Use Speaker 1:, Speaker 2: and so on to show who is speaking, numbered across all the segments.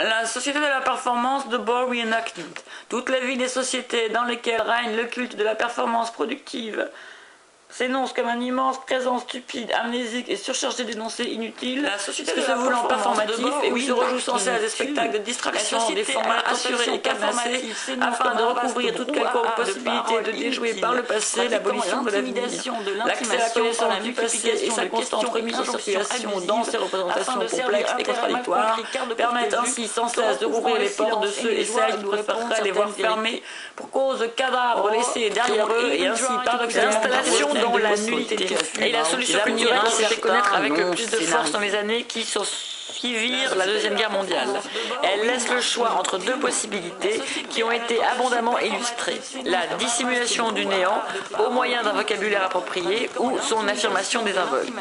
Speaker 1: La société de la performance de Bohr Reenactment. Toute la vie des sociétés dans lesquelles règne le culte de la performance productive s'énonce comme un immense présent stupide, amnésique et surchargé d'énoncés inutiles, ce que se voulant performatif et où se rejouent sans cesse des spectacles de distraction, des formats assurés et cadenassés, afin de recouvrir toute quelconque possibilité de déjouer par le passé l'abolition de l'avenir. L'accès à la connaissance du passé et sa constante remise en circulation dans ses représentations complexes et contradictoires permettent ainsi sans cesse de rouvrir les portes de ceux et celles qui préféreraient les voir fermés pour cause de cadavres laissés derrière eux et ainsi paradoxalement dans la nullité. Et la solution culturelle qui s'est fait connaître avec le plus de force dans les années qui suivirent la Deuxième Guerre mondiale. Elle laisse le choix entre deux possibilités qui ont été abondamment illustrées. La dissimulation du néant au moyen d'un vocabulaire approprié ou son affirmation désinvolte.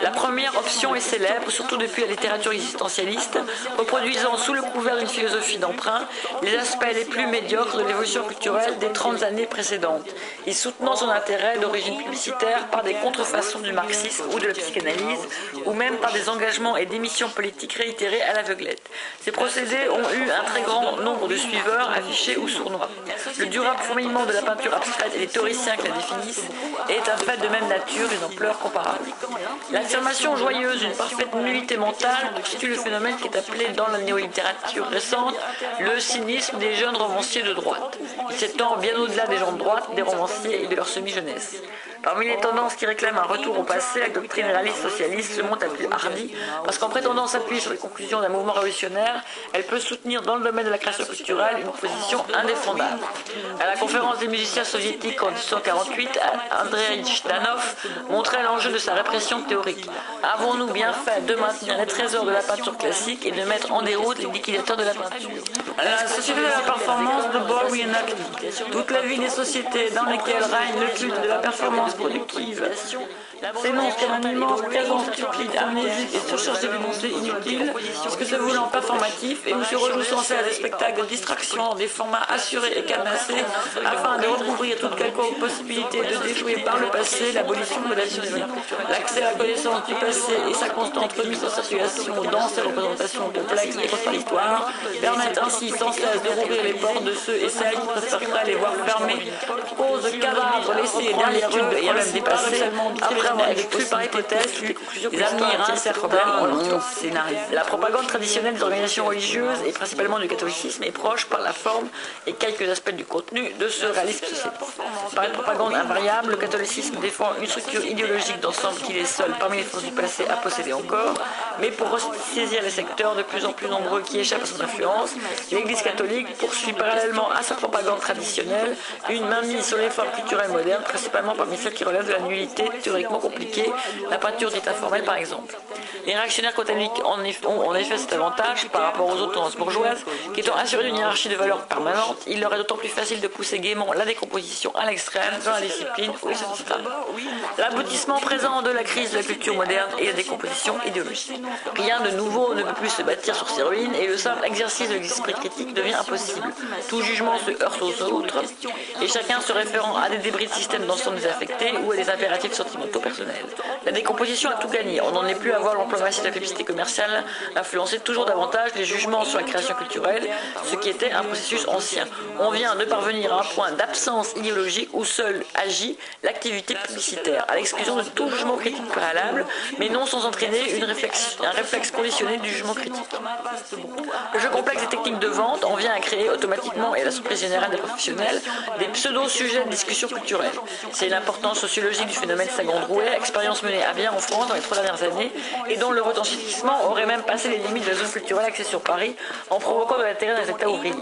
Speaker 1: La première option est célèbre, surtout depuis la littérature existentialiste, reproduisant sous le couvert d'une philosophie d'emprunt les aspects les plus médiocres de l'évolution culturelle des 30 années précédentes, et soutenant son intérêt d'origine publicitaire par des contrefaçons du marxisme ou de la psychanalyse, ou même par des engagements et démissions politiques réitérés à l'aveuglette. Ces procédés ont eu un très grand nombre de suiveurs, affichés ou sournois. Le durable fourmillement de la peinture abstraite et les théoriciens qui la définissent est un fait de même nature d'une ampleur comparable. L'affirmation joyeuse d'une parfaite nullité mentale constitue le phénomène qui est appelé dans la néolittérature récente le cynisme des jeunes romanciers de droite. Il s'étend bien au-delà des gens de droite, des romanciers et de leur semi-jeunesse. Parmi les tendances qui réclament un retour au passé, la doctrine réaliste socialiste se montre la plus hardie, parce qu'en prétendant s'appuyer sur les conclusions d'un mouvement révolutionnaire, elle peut soutenir dans le domaine de la création culturelle une position indéfendable. À la conférence des musiciens soviétiques en 1948, Andrei Jdanov montrait l'enjeu de sa répression théorique. Avons-nous bien fait de maintenir les trésors de la peinture classique et de mettre en déroute les liquidateurs de la peinture? La société de la performance de Bohr Reenactment. Toute la vie des sociétés dans lesquelles règne le culte de la performance productive s'énonce comme un immense présent stupide, amnésique et surchargé d'énoncés inutiles, ce que se voulant performatif et où se rejouent sans cesse des spectacles de distraction, des formats assurés et cadenassés, afin de recouvrir toute quelconque possibilité de déjouer par le passé l'abolition de l'avenir. L'accès à la connaissance du passé et sa constante remise en circulation dans ses représentations complexes et contradictoires permettent ainsi sans cesse de rouvrir les portes de ceux et celles qui préféreraient les voir fermés pour cause de cadavres laissés derrière eux et même dépassés, après avoir exclu par hypothèse toutes les conclusions que l'histoire tient problème en leur scénario. La propagande traditionnelle des organisations religieuses et principalement du catholicisme est proche par la forme et quelques aspects du contenu de ce réalisme sociétal. Par une propagande invariable, le catholicisme défend une structure idéologique d'ensemble qu'il est seul parmi les forces du passé à posséder encore, mais pour saisir les secteurs de plus en plus nombreux qui échappent à son influence, l'Église catholique poursuit parallèlement à sa propagande traditionnelle une mainmise sur les formes culturelles modernes, principalement parmi celles qui relèvent de la nullité théoriquement compliquée, la peinture dite informelle par exemple. Les réactionnaires catholiques ont en effet cet avantage par rapport aux autres tendances bourgeoises qu'étant assurés d'une hiérarchie de valeurs permanente, il leur est d'autant plus facile de pousser gaiement la décomposition à l'extrême dans la discipline où ils se distinguent. L'aboutissement présent de la crise de la culture moderne est la décomposition idéologique. Rien de nouveau ne peut plus se bâtir sur ces ruines et le simple exercice de l'esprit critique devient impossible. Tout jugement se heurte aux autres et chacun se référant à des débris de système d'ensemble désaffectés ou à des impératifs sentimentaux personnels. La décomposition a tout gagné. On n'en est plus à voir l'emploi massif de la publicité commerciale influencer toujours davantage les jugements sur la création culturelle, ce qui était un processus ancien. On vient de parvenir à un point d'absence idéologique où seule agit l'activité publicitaire, à l'exclusion de tout jugement critique préalable, mais non sans entraîner un réflexe conditionné du jugement critique. Le jeu complexe des techniques de vente en vient à créer automatiquement, et à la surprise générale des professionnels, des pseudo-sujets de discussion culturelle. C'est l'importance sociologique du phénomène Sagan-Drouet, expérience menée à bien en France dans les 3 dernières années, et dont le retentissement aurait même passé les limites de la zone culturelle axée sur Paris, en provoquant de l'intérêt dans les états ouvriers.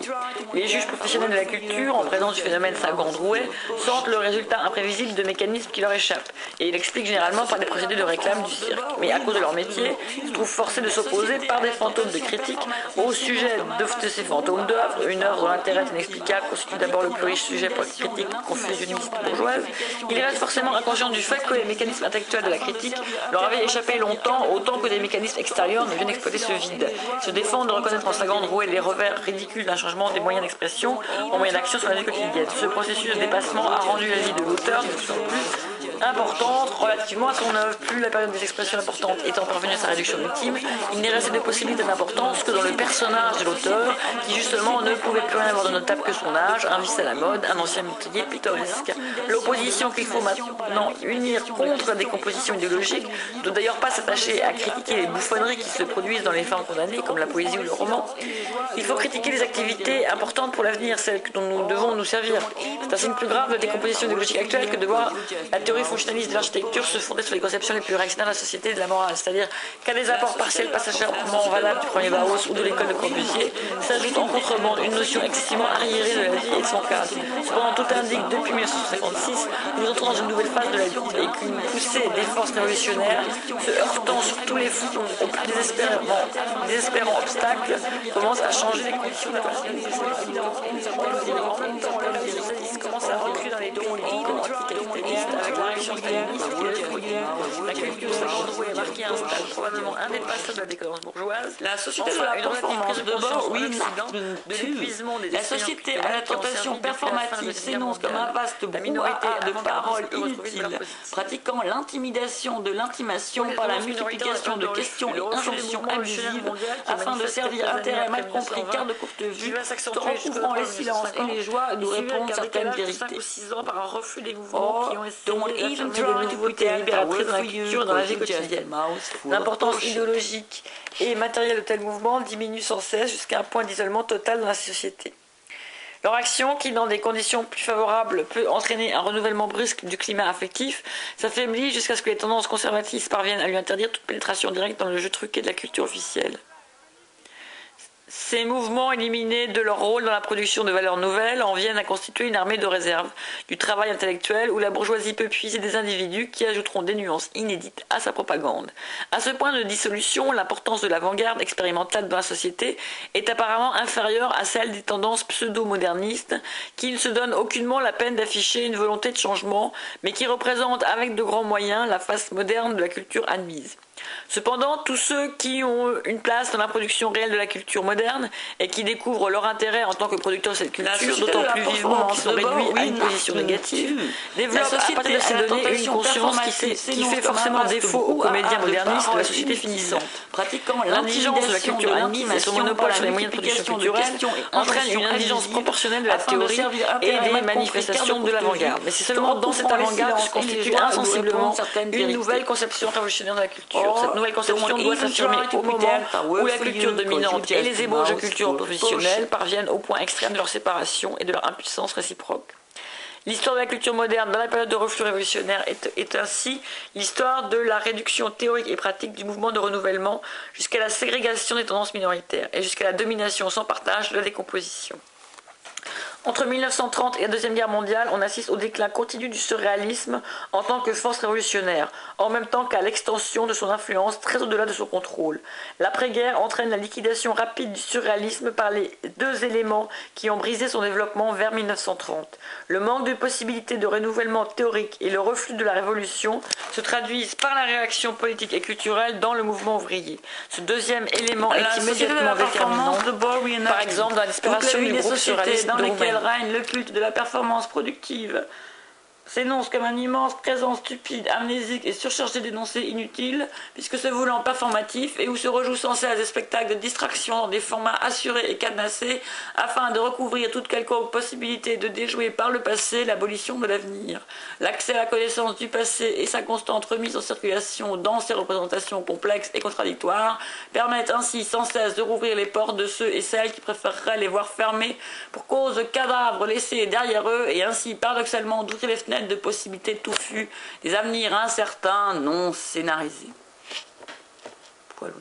Speaker 1: Les juges professionnels de la culture, en présence du phénomène Sagan-Drouet, sentent le résultat imprévisible de mécanismes qui leur échappent, et ils l'expliquent généralement par des procédés de réclame du cirque. Mais à cause de leur métier, ils se trouvent forcés de s'opposer par des fantômes de critique au sujet de ces fantômes d'œuvres. Une œuvre dont l'intérêt est inexplicable constitue d'abord le plus riche sujet pour la critique confusionniste bourgeoise. Ils restent forcément inconscients du fait que les mécanismes intellectuels de la critique leur avaient échappé longtemps, autant que des mécanismes extérieurs ne viennent exploiter ce vide. Se défendent de reconnaître en Sagan-Drouet les revers ridicules d'un changement des moyens d'expression en moyens d'action sur la vie quotidienne. Ce processus de dépassement a rendu la vie de l'auteur de plus en plus importante relativement à son œuvre. Plus la période des expressions importantes étant parvenue à sa réduction ultime, il n'est resté de possibilité d'importance que dans le personnage de l'auteur, qui justement ne pouvait plus rien avoir de notable que son âge, un vice à la mode, un ancien métier pittoresque. L'opposition qu'il faut maintenant unir contre la décomposition idéologique ne doit d'ailleurs pas s'attacher à critiquer les bouffonneries qui se produisent dans les formes condamnées, comme la poésie ou le roman. Il faut critiquer les activités importantes pour l'avenir, celles dont nous devons nous servir. C'est un signe plus grave de la décomposition idéologique actuelle que de voir la théorie fonctionnaliste de l'architecture se fonder sur les conceptions les plus réactionnaires de la société et de la morale, c'est-à-dire qu'à des apports partiels passagèrement valables du premier Bauhaus ou de l'école de Corbusier s'ajoute en contrebande une notion excessivement arriérée de la vie et de son cadre. Cependant, tout indique depuis 1956 que nous entrons dans une nouvelle phase de la vie et qu'une poussée des forces révolutionnaires se heurtant sur tous les fronts aux plus désespérants obstacles commence à changer les conditions de la personnalité. En même temps, la socialiste commence à reculer dans les dons anticapitalistes avec la réaction staliniste et le Freudien. La culture s'est renouée et marqué un stade probablement indépassable de la décadence bourgeoise. La société de la performance de bord, oui, de l'épuisement des la société à la tentation performative s'énonce comme un vaste brouhaha de paroles inutiles, pratiquant l'intimidation de l'intimation par la multiplication de questions et injonctions abusives afin de servir intérêt mal compris car de courte vue, recouvrant les silences et les joies d'où répondre certaines vérités. Par un refus des mouvements qui ont essayé d'affirmer des nouveautés libératrices dans la culture et dans la vie quotidienne. L'importance idéologique et matérielle de tels mouvements diminue sans cesse jusqu'à un point d'isolement total dans la société. Leur action, qui dans des conditions plus favorables peut entraîner un renouvellement brusque du climat affectif, s'affaiblit jusqu'à ce que les tendances conservatrices parviennent à lui interdire toute pénétration directe dans le jeu truqué de la culture officielle. Ces mouvements, éliminés de leur rôle dans la production de valeurs nouvelles, en viennent à constituer une armée de réserve, du travail intellectuel où la bourgeoisie peut puiser des individus qui ajouteront des nuances inédites à sa propagande. À ce point de dissolution, l'importance de l'avant-garde expérimentale dans la société est apparemment inférieure à celle des tendances pseudo-modernistes qui ne se donnent aucunement la peine d'afficher une volonté de changement, mais qui représentent avec de grands moyens la face moderne de la culture admise. Cependant, tous ceux qui ont une place dans la production réelle de la culture moderne et qui découvrent leur intérêt en tant que producteurs de cette culture, d'autant plus vivement qu'ils sont réduits à une position négative, développent à partir de ces données une conscience qui fait forcément défaut aux comédiens modernistes de la société finissante. L'indigence de la culture admise et son monopole sur les moyens de production culturelle entraîne une indigence proportionnelle de la théorie et des manifestations de l'avant-garde. Mais c'est seulement dans cette avant-garde que se constitue insensiblement une nouvelle conception révolutionnaire de la culture. Cette nouvelle conception doit s'affirmer au moment où la culture dominante et les ébauches de culture professionnelle parviennent au point extrême de leur séparation et de leur impuissance réciproque. L'histoire de la culture moderne dans la période de reflux révolutionnaire est ainsi l'histoire de la réduction théorique et pratique du mouvement de renouvellement jusqu'à la ségrégation des tendances minoritaires et jusqu'à la domination sans partage de la décomposition. Entre 1930 et la Deuxième Guerre mondiale, on assiste au déclin continu du surréalisme en tant que force révolutionnaire, en même temps qu'à l'extension de son influence très au-delà de son contrôle. L'après-guerre entraîne la liquidation rapide du surréalisme par les deux éléments qui ont brisé son développement vers 1930. Le manque de possibilités de renouvellement théorique et le reflux de la révolution se traduisent par la réaction politique et culturelle dans le mouvement ouvrier. Ce deuxième élément est immédiatement déterminant, par exemple dans la disparition du groupe surréaliste dans lesquels règne le culte de la performance productive, s'énonce comme un immense présent stupide, amnésique et surchargé d'énoncés inutiles, puisque se voulant performatif, et où se rejouent sans cesse des spectacles de distraction dans des formats assurés et cadenassés, afin de recouvrir toute quelconque possibilité de déjouer par le passé l'abolition de l'avenir. L'accès à la connaissance du passé et sa constante remise en circulation dans ses représentations complexes et contradictoires permettent ainsi sans cesse de rouvrir les portes de ceux et celles qui préféreraient les voir fermées pour cause de cadavres laissés derrière eux, et ainsi paradoxalement d'ouvrir les fenêtres de possibilités touffues, des avenirs incertains non scénarisés. Poilou.